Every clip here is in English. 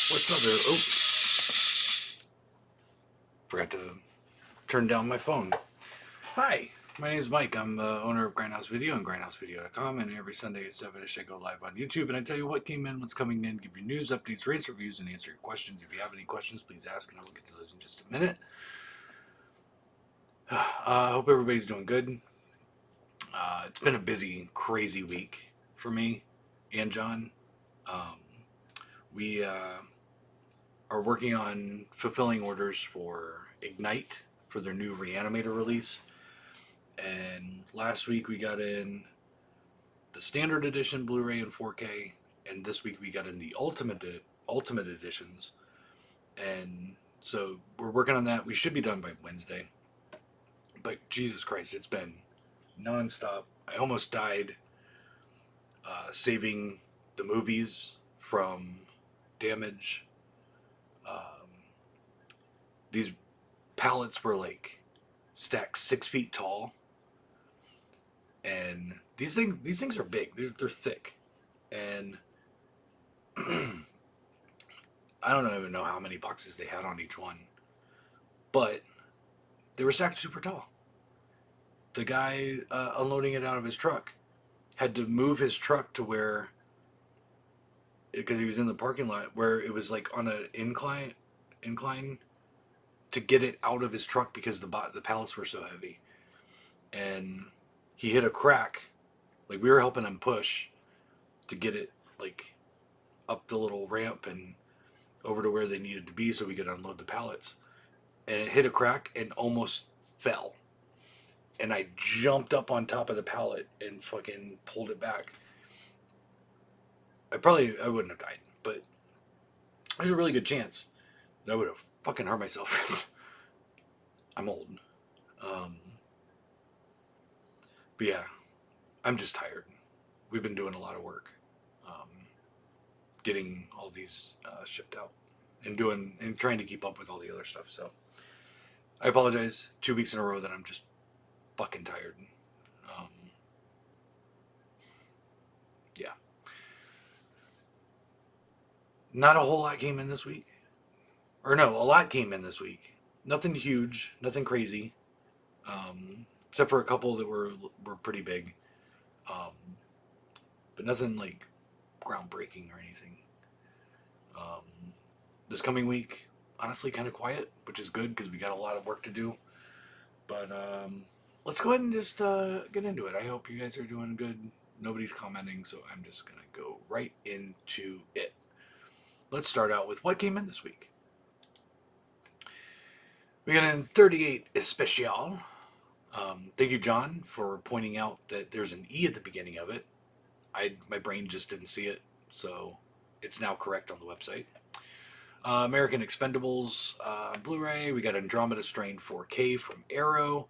What's other? Oh, forgot to turn down my phone. Hi, my name is Mike. I'm the owner of Grindhouse Video and grindhousevideo.com. And every Sunday at 7ish, I go live on YouTube and I tell you what came in, what's coming in, give you news, updates, rates, reviews, and answer your questions. If you have any questions, please ask, and I will get to those in just a minute. I hope everybody's doing good. It's been a busy, crazy week for me and John. Um, we are working on fulfilling orders for Ignite for their new Reanimator release. And last week we got in the standard edition Blu-ray and 4K, and this week we got in the ultimate editions. And so we're working on that. We should be done by Wednesday. But Jesus Christ, it's been nonstop. I almost died saving the movies from damage. These pallets were like stacked 6 feet tall, and these things are big. They're thick, and I don't even know how many boxes they had on each one, but they were stacked super tall. The guy unloading it out of his truck had to move his truck to where, because he was in the parking lot, where it was like on an incline to get it out of his truck because the pallets were so heavy. And he hit a crack. Like, we were helping him push to get it like up the little ramp and over to where they needed to be so we could unload the pallets. And it hit a crack and almost fell. And I jumped up on top of the pallet and fucking pulled it back. I wouldn't have died, but there's a really good chance that I would have fucking hurt myself. I'm old. But yeah, I'm just tired. We've been doing a lot of work, getting all these shipped out and trying to keep up with all the other stuff. So I apologize. 2 weeks in a row that I'm just fucking tired. Yeah. Not a whole lot came in this week. Or no, a lot came in this week. Nothing huge, nothing crazy. Except for a couple that were pretty big. But nothing like groundbreaking or anything. This coming week, honestly, kind of quiet, which is good because we got a lot of work to do. But let's go ahead and just get into it. I hope you guys are doing good. Nobody's commenting, so I'm just going to go right into it. Let's start out with what came in this week. We got in 38 Especial. Thank you, John, for pointing out that there's an E at the beginning of it. My brain just didn't see it, so it's now correct on the website. American Expendables Blu-ray. We got Andromeda Strain 4K from Arrow.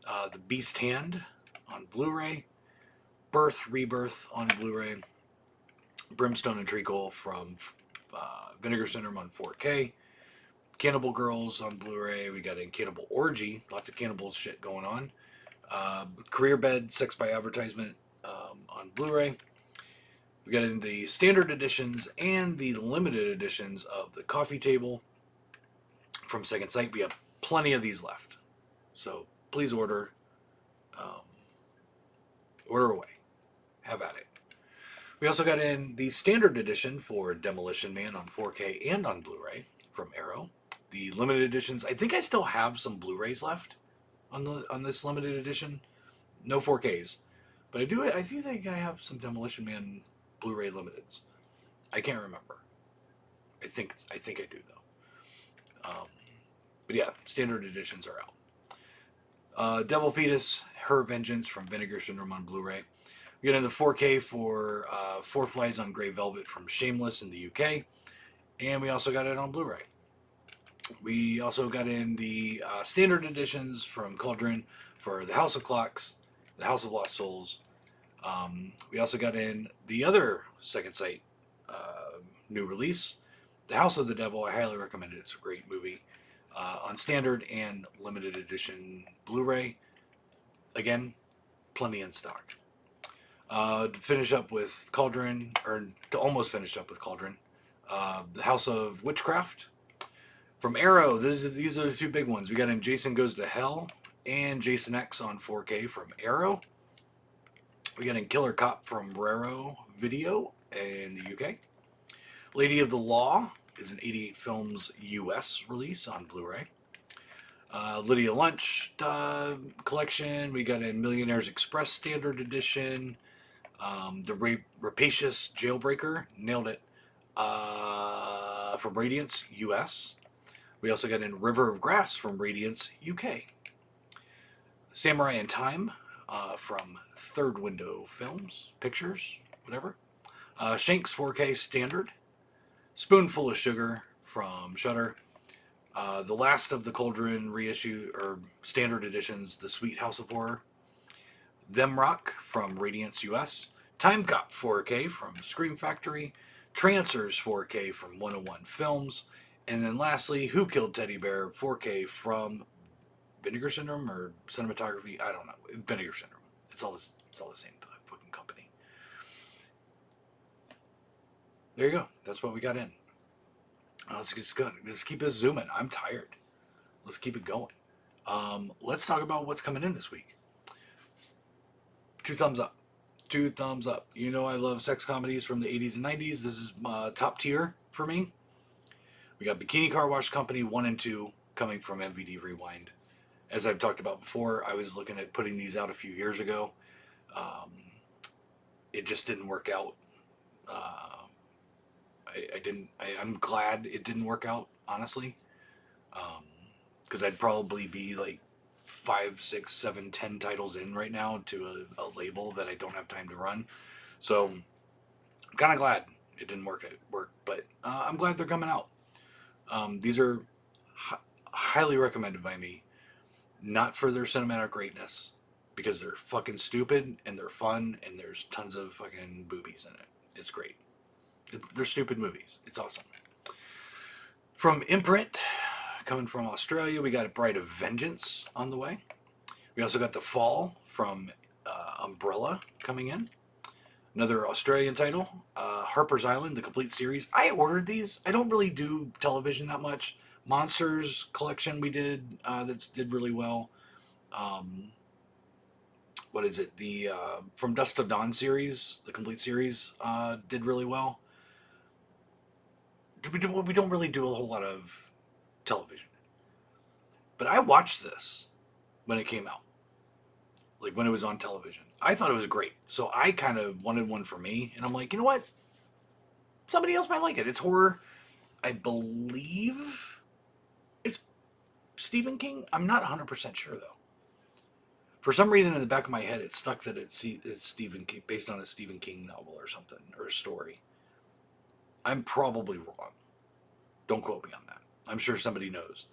The Beast Hand on Blu-ray. Birth Rebirth on Blu-ray. Brimstone and Treacle from Vinegar Syndrome on 4K. Cannibal Girls on Blu-ray. We got in Cannibal Orgy. Lots of cannibal shit going on. Career Bed, Sex by Advertisement on Blu-ray. We got in the standard editions and the limited editions of The Coffee Table from Second Sight. We have plenty of these left. So please order. Order away. Have at it. We also got in the standard edition for Demolition Man on 4K and on Blu-ray from Arrow. The limited editions, I think I still have some Blu-rays left on this limited edition. No 4Ks. But I do think I have some Demolition Man Blu-ray limiteds. I can't remember. I think I do though. But yeah, standard editions are out. Devil Fetus, Her Vengeance from Vinegar Syndrome on Blu-ray. We got in the 4K for Four Flies on Grey Velvet from Shameless in the UK. And we also got it on Blu-ray. We also got in the standard editions from Cauldron for The House of Clocks, The House of Lost Souls. We also got in the other Second Sight new release, The House of the Devil. I highly recommend it. It's a great movie. On standard and limited edition Blu-ray. Again, plenty in stock. To finish up with Cauldron, or to almost finish up with Cauldron, The House of Witchcraft. From Arrow, these are the two big ones. We got in Jason Goes to Hell and Jason X on 4K from Arrow. We got in Killer Cop from Raro Video in the UK. Lady of the Law is an 88 Films US release on Blu-ray. Lydia Lunch collection. We got in Millionaire's Express Standard Edition. The Rapacious Jailbreaker, nailed it, from Radiance US. We also got in River of Grass from Radiance UK. Samurai in Time from Third Window Films, Pictures, whatever. Shanks 4K Standard. Spoonful of Sugar from Shudder. The Last of the Cauldron reissue, or standard editions, The Sweet House of Horror. Them Rock from Radiance US. Time Cop 4K from Scream Factory. Trancers 4K from 101 Films. And then lastly, Who Killed Teddy Bear 4K from Vinegar Syndrome or Cinematography? I don't know. Vinegar Syndrome. It's all the same fucking company. There you go. That's what we got in. Let's keep this zooming. I'm tired. Let's keep it going. Let's talk about what's coming in this week. 2 thumbs up. 2 thumbs up. You know I love sex comedies from the 80s and 90s. This is top tier for me. We got Bikini Car Wash Company 1 and 2 coming from MVD Rewind. As I've talked about before, I was looking at putting these out a few years ago. It just didn't work out. I'm glad it didn't work out, honestly. Because I'd probably be like 5, 6, 7, 10 titles in right now to a label that I don't have time to run. So I'm kind of glad it didn't work. But I'm glad they're coming out. These are highly recommended by me. Not for their cinematic greatness, because they're fucking stupid and they're fun and there's tons of fucking boobies in it. It's great. They're stupid movies. It's awesome. From Imprint, coming from Australia, we got Bride of Vengeance on the way. We also got The Fall from Umbrella coming in. Another Australian title, Harper's Island, the complete series. I ordered these. I don't really do television that much. Monsters collection we did that did really well. What is it? The From Dusk to Dawn series, the complete series, did really well. We don't really do a whole lot of television. But I watched this when it came out. Like when it was on television. I thought it was great. So I kind of wanted one for me. And I'm like, you know what? Somebody else might like it. It's horror. I believe it's Stephen King. I'm not 100% sure, though. For some reason, in the back of my head, it's stuck that it's Stephen King, based on a Stephen King novel or something, or a story. I'm probably wrong. Don't quote me on that. I'm sure somebody knows.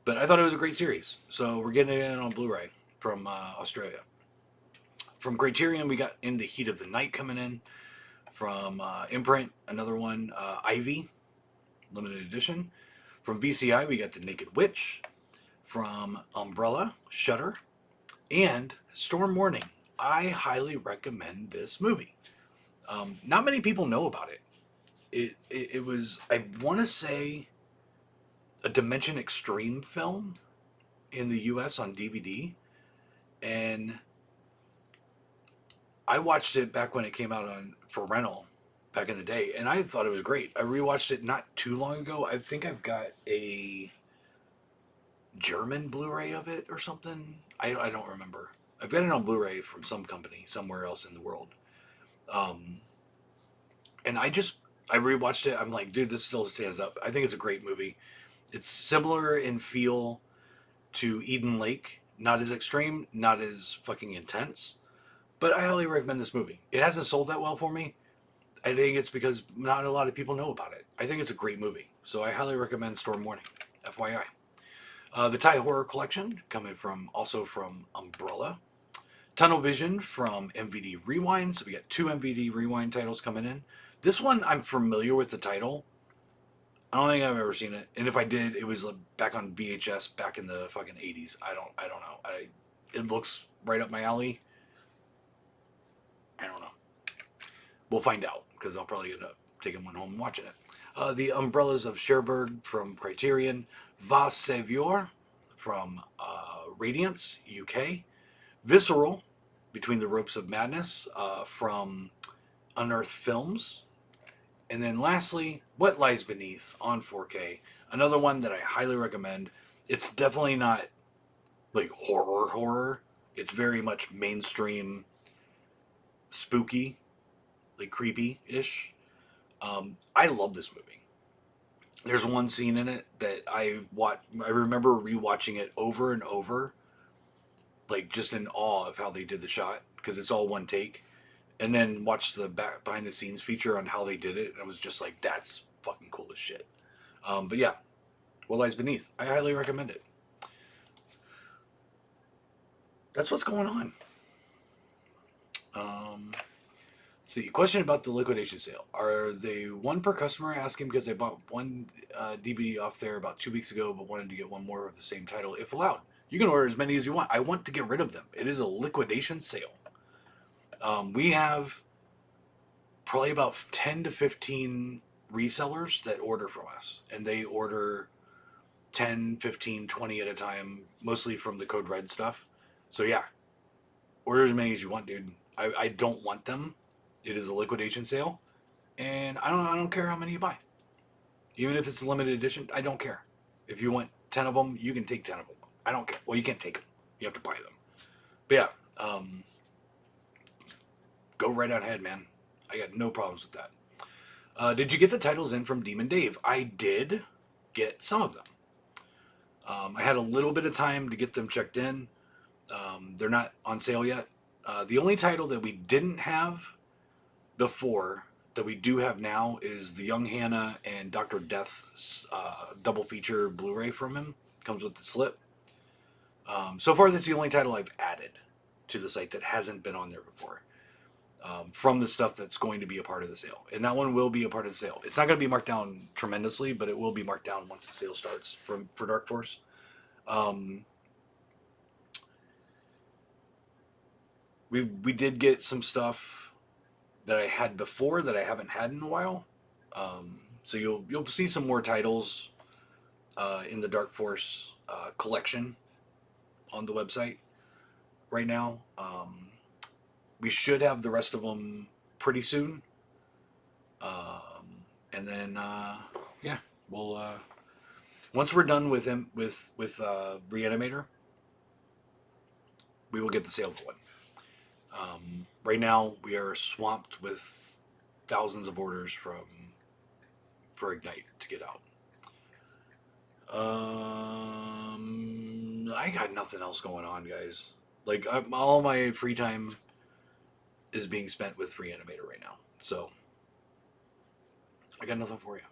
But I thought it was a great series. So we're getting it in on Blu-ray from Australia. From Criterion, we got In the Heat of the Night coming in. From Imprint, another one, Ivy, limited edition. From VCI, we got The Naked Witch. From Umbrella, Shudder. And Storm Warning. I highly recommend this movie. Not many people know about it. It was, I want to say, a Dimension Extreme film in the US on DVD. And I watched it back when it came out for rental back in the day, and I thought it was great. I rewatched it not too long ago. I think I've got a German Blu-ray of it or something. I don't remember. I've got it on Blu-ray from some company somewhere else in the world. And I rewatched it. I'm like, dude, this still stands up. I think it's a great movie. It's similar in feel to Eden Lake. Not as extreme, not as fucking intense. But I highly recommend this movie. It hasn't sold that well for me. I think it's because not a lot of people know about it. I think it's a great movie. So I highly recommend Storm Warning. FYI. The Thai Horror Collection, coming also from Umbrella. Tunnel Vision from MVD Rewind. So we got 2 MVD Rewind titles coming in. This one, I'm familiar with the title. I don't think I've ever seen it. And if I did, it was back on VHS back in the fucking 80s. I don't know. It looks right up my alley. I don't know. We'll find out, because I'll probably end up taking one home and watching it. The Umbrellas of Cherbourg from Criterion. Va Savior from Radiance, UK. Visceral, Between the Ropes of Madness from Unearthed Films. And then lastly, What Lies Beneath on 4K. Another one that I highly recommend. It's definitely not like horror. It's very much mainstream, spooky, like creepy-ish. I love this movie. There's one scene in it that I remember rewatching it over and over, like just in awe of how they did the shot, because it's all one take. And then watched the behind the scenes feature on how they did it, and I was just like, that's fucking cool as shit. But yeah, What Lies Beneath. I highly recommend it. That's what's going on. See, question about the liquidation sale. Are they one per customer? Asking because I bought one DVD off there about 2 weeks ago, but wanted to get one more of the same title if allowed. You can order as many as you want. I want to get rid of them. It is a liquidation sale. We have probably about 10 to 15 resellers that order from us, and they order 10, 15, 20 at a time, mostly from the Code Red stuff. So yeah, order as many as you want, dude. I don't want them. It is a liquidation sale, and I don't care how many you buy. Even if it's a limited edition, I don't care. If you want 10 of them, you can take 10 of them. I don't care. Well, you can't take them. You have to buy them. But yeah, go right ahead, man. I got no problems with that. Did you get the titles in from Demon Dave? I did get some of them. I had a little bit of time to get them checked in. They're not on sale yet. The only title that we didn't have before that we do have now is the Young Hannah and Dr. Death's double feature Blu-ray from him. Comes with the slip. So far, this is the only title I've added to the site that hasn't been on there before. From the stuff that's going to be a part of the sale. And that one will be a part of the sale. It's not going to be marked down tremendously, but it will be marked down once the sale starts for Dark Force. We did get some stuff that I had before that I haven't had in a while. So you'll see some more titles in the Dark Force collection on the website right now. We should have the rest of them pretty soon. And then, yeah, we'll, once we're done with him, with Reanimator, we will get the sale going. Right now, we are swamped with thousands of orders for Ignite to get out. I got nothing else going on, guys. Like, all my free time is being spent with Reanimator right now. So, I got nothing for you.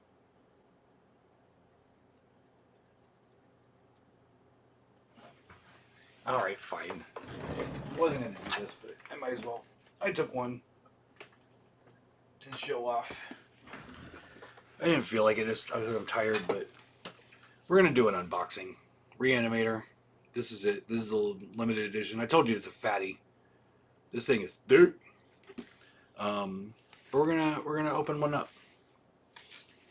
Alright, fine. Wasn't going to do this, but I might as well. I took one to show off. I didn't feel like it just because I'm tired, but we're going to do an unboxing. Reanimator. This is it. This is the limited edition. I told you it's a fatty. This thing is dirt. But we're gonna open one up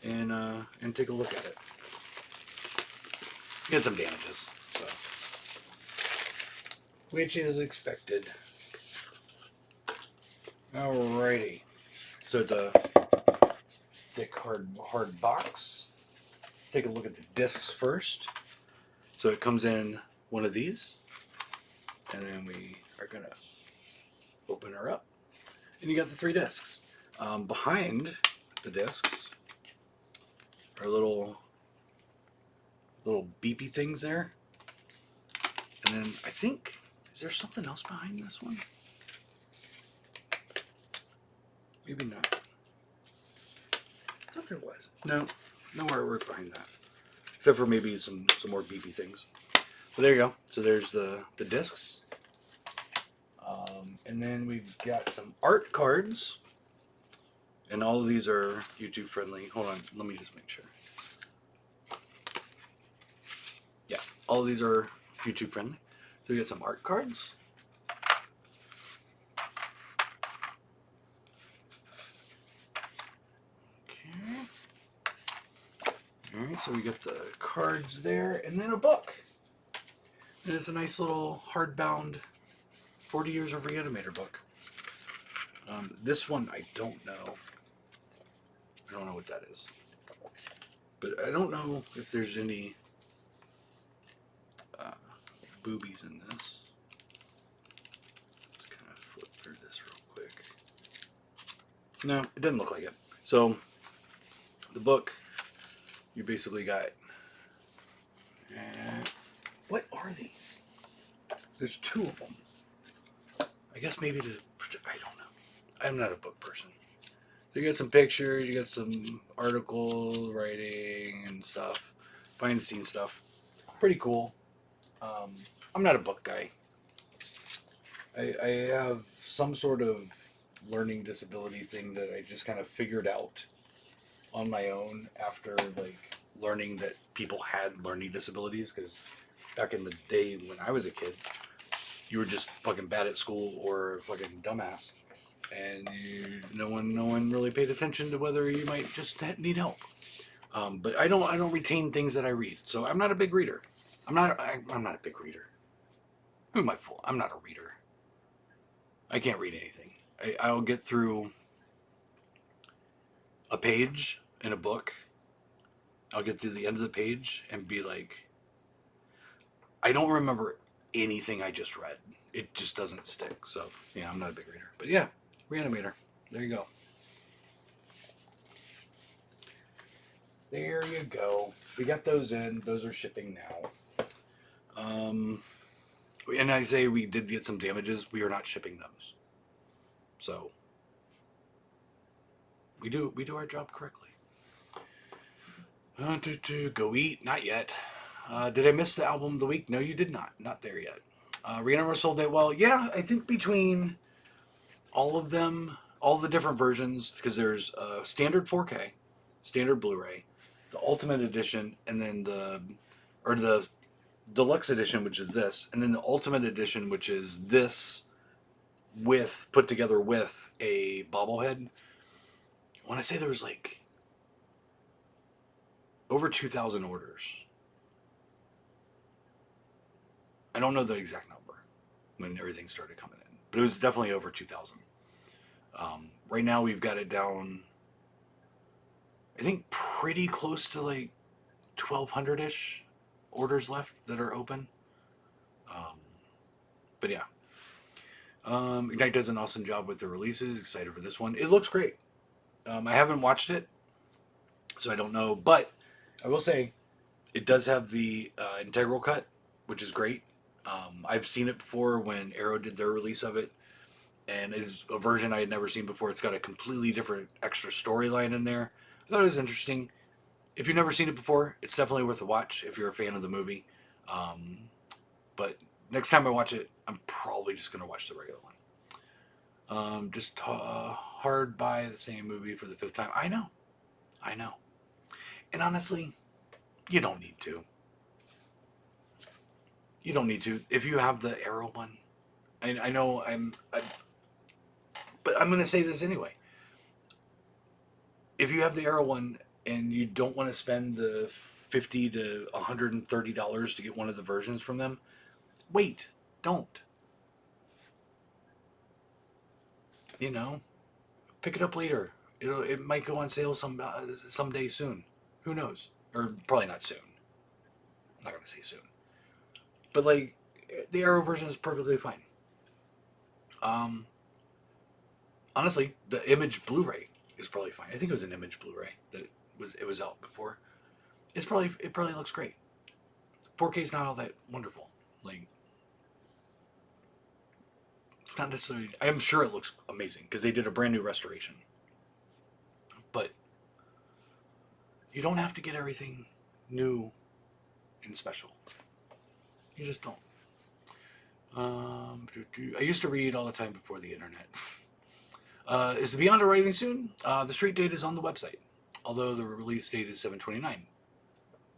and take a look at it. Get some damages, so which is expected. Alrighty, so it's a thick hard box. Let's take a look at the discs first. So it comes in one of these, and then we are gonna open her up, and you got the 3 discs. Behind the discs are little beepy things there, and then I think, is there something else behind this one? Maybe not. I thought there was. No artwork behind that, except for maybe some more beepy things. But there you go. So there's the discs. And then we've got some art cards. And all of these are YouTube friendly. Hold on, let me just make sure. Yeah, all of these are YouTube friendly. So we got some art cards. So we get the cards there, and then a book. And it's a nice little hardbound 40 Years of Reanimator book. This one, I don't know. I don't know what that is. But I don't know if there's any boobies in this. Let's kind of flip through this real quick. No, it doesn't look like it. So, the book, you basically got... what are these? There's 2 of them. I guess maybe to... I don't know. I'm not a book person. So you got some pictures, you got some article writing and stuff. Behind the scenes stuff. Pretty cool. I'm not a book guy. I have some sort of learning disability thing that I just kind of figured out on my own after like learning that people had learning disabilities, because back in the day when I was a kid, you were just fucking bad at school or fucking dumbass, and no one really paid attention to whether you might just need help. But I don't retain things that I read, so I'm not a big reader. I'm not a big reader. Who am I fool? I'm not a reader. I can't read anything. I'll get through a page in a book. I'll get to the end of the page and be like, I don't remember anything I just read. It just doesn't stick. So, yeah, I'm not a big reader. But yeah, Reanimator. There you go. There you go. We got those in. Those are shipping now. And I say we did get some damages. We are not shipping those. So we do our job correctly. Go eat? Not yet. Did I miss the album of the week? No, you did not. Not there yet. Reanimator sold that well. Yeah, I think between all of them, all the different versions, because there's standard 4K, standard Blu-ray, the Ultimate Edition, and then the Deluxe Edition, which is this, and then the Ultimate Edition, which is this with put together with a bobblehead. I want to say there was like over 2,000 orders. I don't know the exact number when everything started coming in, but it was definitely over 2,000. Right now we've got it down, I think pretty close to like 1,200-ish orders left that are open. But yeah. Ignite does an awesome job with the releases. Excited for this one. It looks great. I haven't watched it, so I don't know. But I will say, it does have the integral cut, which is great. I've seen it before when Arrow did their release of it, and it's a version I had never seen before. It's got a completely different extra storyline in there. I thought it was interesting. If you've never seen it before, it's definitely worth a watch if you're a fan of the movie. But next time I watch it, I'm probably just going to watch the regular one. Just hard buy the same movie for the 5th time. I know. And honestly, you don't need to. You don't need to. If you have the Arrow one, I know but I'm going to say this anyway. If you have the Arrow one and you don't want to spend the $50 to $130 to get one of the versions from them, wait. Don't. You know, pick it up later. It might go on sale someday soon. Who knows? Or probably not soon. I'm not going to say soon. But like, the Arrow version is perfectly fine. Honestly, the Image Blu-ray is probably fine. I think it was an Image Blu-ray that was out before. It probably looks great. 4K is not all that wonderful. Like, it's not necessarily... I'm sure it looks amazing because they did a brand new restoration. But you don't have to get everything new and special. You just don't. I used to read all the time before the internet. Is the Beyond arriving soon? The street date is on the website, although the release date is 7/29.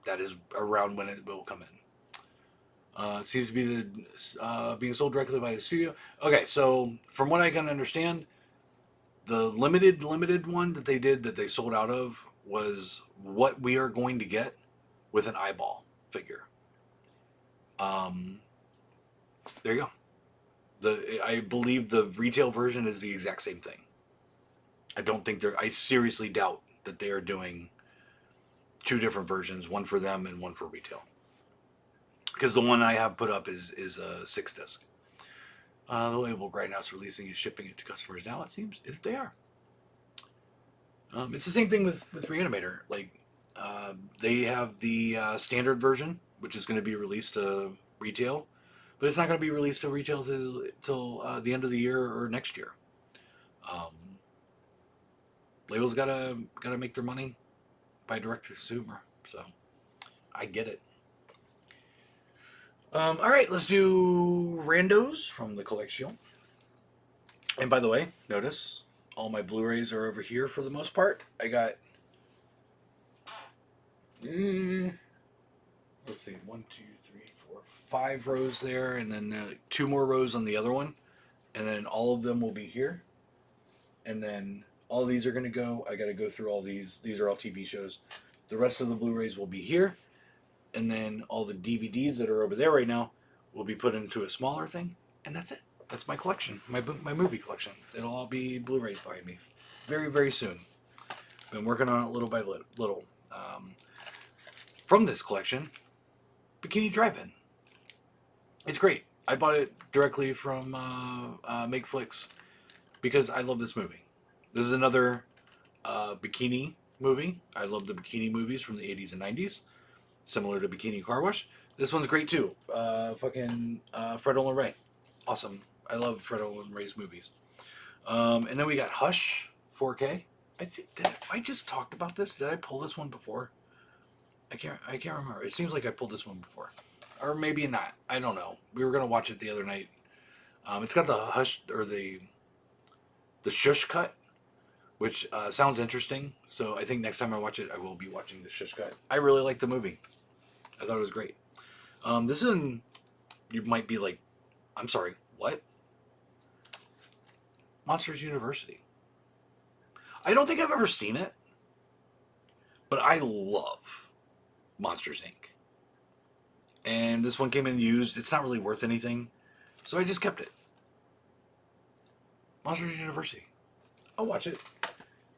That is around when it will come in. It seems to be being sold directly by the studio. Okay, so from what I can understand, the limited one that they sold out of was what we are going to get with an eyeball figure. There you go. I believe the retail version is the exact same thing. I seriously doubt that they are doing two different versions, one for them and one for retail. Because the one I have put up is a 6-disc. The label Grindhouse releasing is shipping it to customers now. It seems if they are. It's the same thing with Reanimator. Like they have the standard version, which is going to be released to retail, but it's not going to be released to retail till the end of the year or next year. Labels gotta make their money by direct to consumer, so I get it. All right, let's do randos from the collection. And by the way, notice all my Blu-rays are over here for the most part. I got, let's see, 1, 2, 3, 4, 5 rows there, and then 2 more rows on the other one, and then all of them will be here, and then all these are going to go. I got to go through all these. These are all TV shows. The rest of the Blu-rays will be here, and then all the DVDs that are over there right now will be put into a smaller thing, and that's it. That's my collection, my movie collection. It'll all be Blu-rays behind me very, very soon. Been working on it little by little. From this collection, Bikini Drive-In. It's great. I bought it directly from Make Flicks because I love this movie. This is another bikini movie. I love the bikini movies from the 80s and 90s, similar to Bikini Car Wash. This one's great too. Fred Olen Ray. Awesome. I love Fred Olen Ray's movies. And then we got Hush 4K. I just talked about this. Did I pull this one before? I can't remember. It seems like I pulled this one before, or maybe not. I don't know. We were gonna watch it the other night. It's got the Hush or the Shush cut, which sounds interesting. So I think next time I watch it, I will be watching the Shush cut. I really liked the movie. I thought it was great. This one, you might be like, I'm sorry, what? Monsters University. I don't think I've ever seen it, but I love Monsters Inc. And this one came in used. It's not really worth anything, so I just kept it. Monsters University. I'll watch it.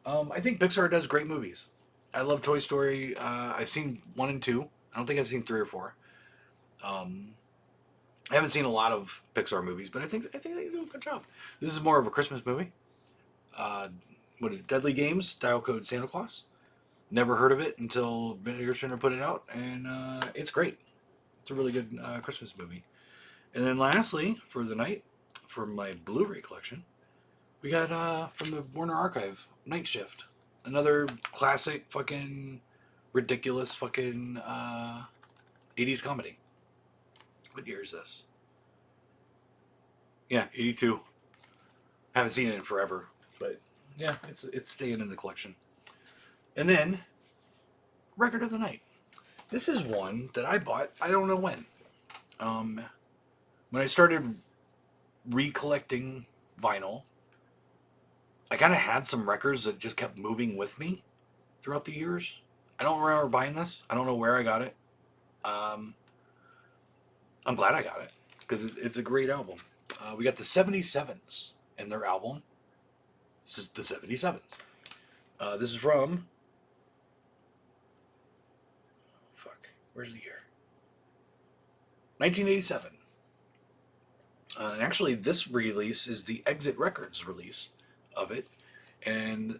I think Pixar does great movies. I love Toy Story. I've seen 1 and 2. I don't think I've seen 3 or 4. I haven't seen a lot of Pixar movies, but I think they do a good job. This is more of a Christmas movie. What is it? Deadly Games, Dial Code Santa Claus. Never heard of it until Vinegar Striner put it out, and it's great. It's a really good Christmas movie. And then lastly, for the night, for my Blu-ray collection, we got from the Warner Archive, Night Shift. Another classic fucking ridiculous fucking 80s comedy. What year is this? Yeah, 82. Haven't seen it in forever, but yeah, it's staying in the collection. And then, Record of the Night. This is one that I bought, I don't know when. When I started recollecting vinyl, I kind of had some records that just kept moving with me throughout the years. I don't remember buying this. I don't know where I got it. I'm glad I got it because it's a great album. We got the 77s and their album. This is the 77s. This is from... Where's the year? 1987. And actually, this release is the Exit Records release of it. And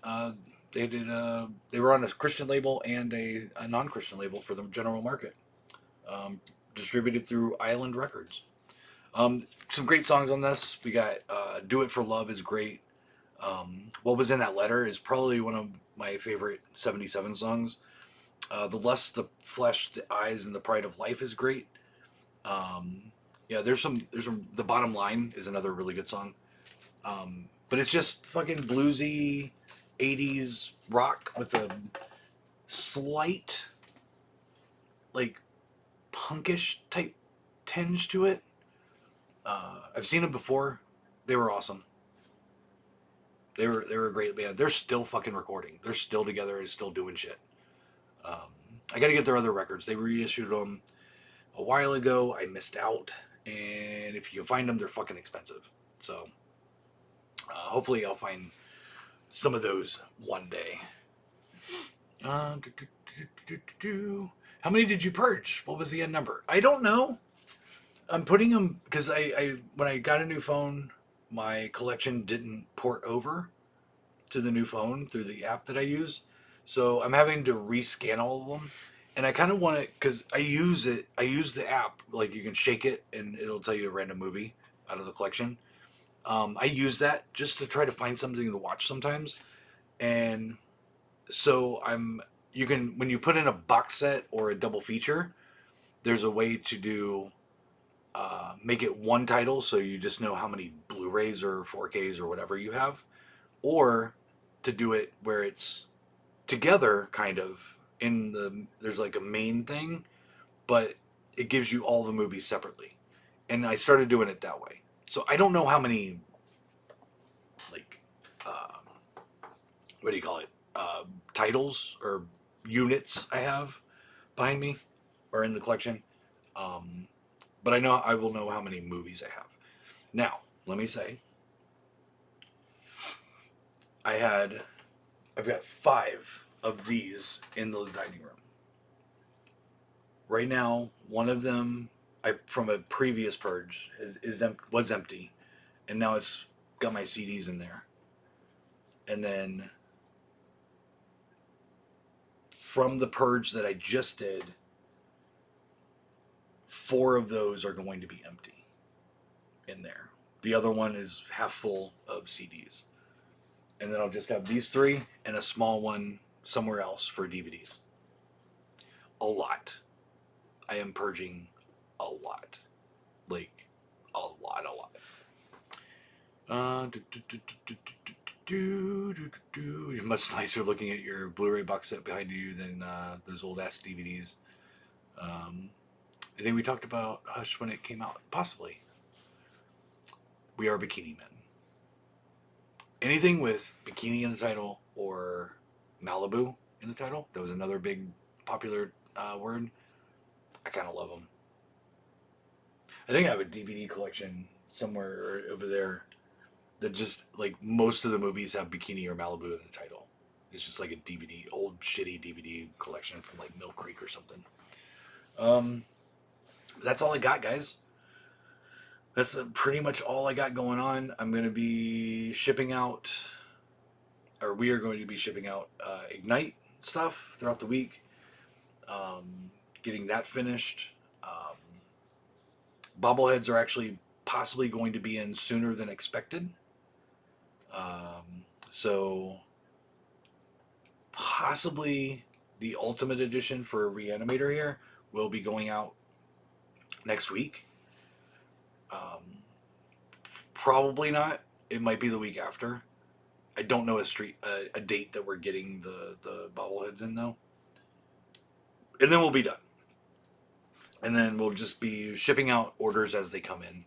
they were on a Christian label and a non-Christian label for the general market. Distributed through Island Records. Some great songs on this. We got Do It For Love is great. What Was in That Letter is probably one of my favorite 77 songs. The Lust, the Flesh, the Eyes, and the Pride of Life is great. Yeah, there's some. The Bottom Line is another really good song. But it's just fucking bluesy 80s rock with a slight, like, punkish type tinge to it. I've seen them before. They were awesome. They were a great band. They're still fucking recording. They're still together and still doing shit. I got to get their other records. They reissued them a while ago. I missed out. And if you can find them, they're fucking expensive. So hopefully I'll find some of those one day. How many did you purge? What was the end number? I don't know. I'm putting them because I when I got a new phone, my collection didn't port over to the new phone through the app that I use. So I'm having to rescan all of them. And I kind of want to, because I use it, I use the app, like you can shake it and it'll tell you a random movie out of the collection. I use that just to try to find something to watch sometimes. And so you can, when you put in a box set or a double feature, there's a way to do, make it one title so you just know how many Blu-rays or 4Ks or whatever you have. Or to do it where it's together kind of there's like a main thing, but it gives you all the movies separately. And I started doing it that way. So I don't know how many, like, what do you call it? Titles or units I have behind me or in the collection. But I know I will know how many movies I have. Now, let me say, I've got 5 of these in the dining room. Right now, one of them, from a previous purge, was empty, and now it's got my CDs in there. And then from the purge that I just did, 4 of those are going to be empty in there. The other one is half full of CDs. And then I'll just have these 3 and a small one somewhere else for DVDs. A lot. I am purging a lot. Like, a lot. You're much nicer looking at your Blu-ray box set behind you than those old-ass DVDs. I think we talked about Hush when it came out. Possibly. We are Bikini Men. Anything with bikini in the title or Malibu in the title, that was another big popular word. I kind of love them. I think I have a DVD collection somewhere over there that just, like, most of the movies have bikini or Malibu in the title. It's just like a DVD, old shitty DVD collection from like Mill Creek or something. That's all I got, guys. That's pretty much all I got going on. I'm going to be shipping out, or we are going to be shipping out Ignite stuff throughout the week. Getting that finished. Bobbleheads are actually possibly going to be in sooner than expected. So possibly the Ultimate Edition for Reanimator here will be going out next week. Probably not. It might be the week after. I don't know a date that we're getting the bobbleheads in though. And then we'll be done. And then we'll just be shipping out orders as they come in.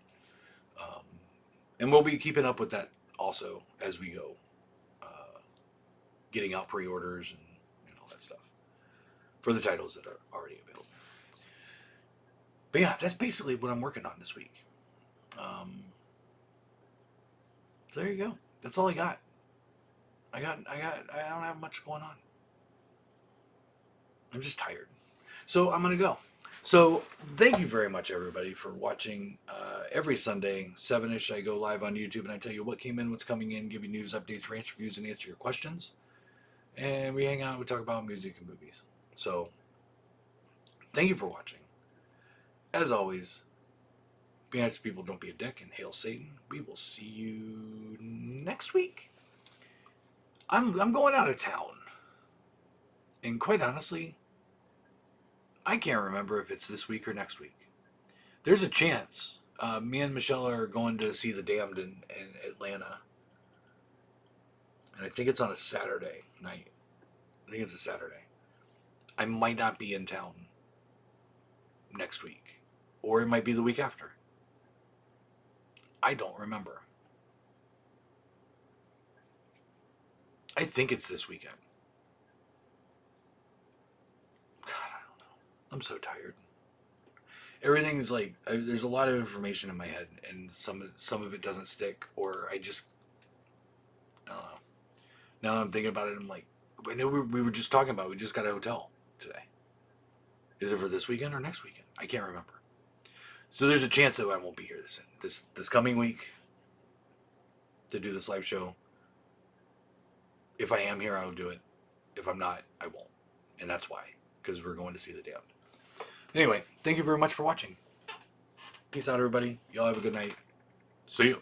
And we'll be keeping up with that also as we go. Getting out pre-orders and all that stuff. For the titles that are already available. But yeah, that's basically what I'm working on this week. So there you go. That's all I got. I don't have much going on. I'm just tired. So I'm going to go. So thank you very much, everybody, for watching. Every Sunday, 7-ish, I go live on YouTube and I tell you what came in, what's coming in, give you news, updates, rants, reviews, and answer your questions. And we hang out, we talk about music and movies. So thank you for watching. As always, be nice to people, don't be a dick, and hail Satan. We will see you next week. I'm going out of town. And quite honestly, I can't remember if it's this week or next week. There's a chance. Me and Michelle are going to see The Damned in Atlanta. And I think it's on a Saturday night. I think it's a Saturday. I might not be in town next week. Or it might be the week after. I don't remember. I think it's this weekend. God, I'm so tired. Everything's like there's a lot of information in my head, and some of it doesn't stick, or I don't know. Now that I'm thinking about it, I'm like, I know we were just talking about. We just got a hotel today. Is it for this weekend or next weekend? I can't remember. So there's a chance that I won't be here this coming week to do this live show. If I am here, I'll do it. If I'm not, I won't. And that's why, because we're going to see The Damned. Anyway, thank you very much for watching. Peace out, everybody. Y'all have a good night. See you.